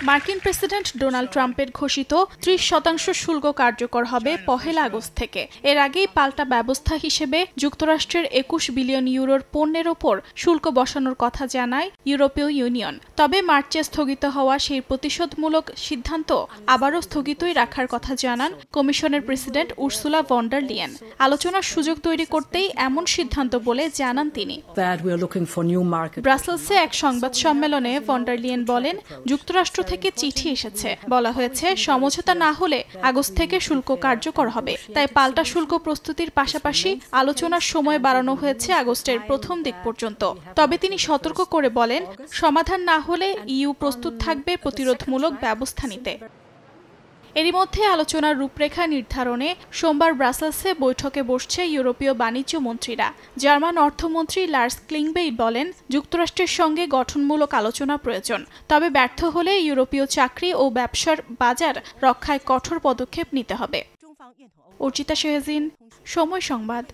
মার্কিন president Donald ট্রাম্পের ঘোষিত ৩০% শুল্ক কার্যকর হবে ১ আগস্ট থেকে। এর আগেই পাল্টা ব্যবস্থা হিসেবে যুক্তরাষ্ট্রের ২১ বিলিয়ন ইউরোর পণ্যের ওপর শুল্ক বসানোর কথা জানায় ইউরোপীয় ইউনিয়ন। তবে মার্চে স্থগিত হওয়া সেই প্রতিশোধমূলক সিদ্ধান্ত আবারও স্থগিতই রাখার কথা জানান কমিশনের president Ursula von der Leyen. আলোচনার সুযোগ তৈরি করতেই এমন সিদ্ধান্ত বলে জানান তিনি। ব্রাসেলসে এক সংবাদ সম্মেলনে ভন ডার লিয়েন বলেন, যুক্তরাষ্ট্র থেকে চিঠি এসেছে, বলা হয়েছে সমঝোতা না হলে আগস্ট থেকে শুল্ক কার্যকর হবে। তাই পাল্টা শুল্ক প্রস্তুতির পাশাপাশি আলোচনার সময় বাড়ানো হয়েছে আগস্টের প্রথম দিক পর্যন্ত। তবে তিনি সতর্ক করে বলেন, সমাধান না হলে ইইউ প্রস্তুত থাকবে প্রতিরোধমূলক ব্যবস্থা নিতে। এরই মধ্যে আলোচনার রূপরেখা নির্ধারণে সোমবার ব্রাসেলসে বৈঠকে বসছে ইউরোপীয় বাণিজ্য মন্ত্রীরা। জার্মান অর্থমন্ত্রী লার্স ক্লিংবেই বলেন, যুক্তরাষ্ট্রের সঙ্গে গঠনমূলক আলোচনা প্রয়োজন, তবে ব্যর্থ হলে ইউরোপীয় চাকরি ও ব্যবসার বাজার রক্ষায় কঠোর পদক্ষেপ নিতে হবে। অর্চিতা শেহজিন, সময় সংবাদ।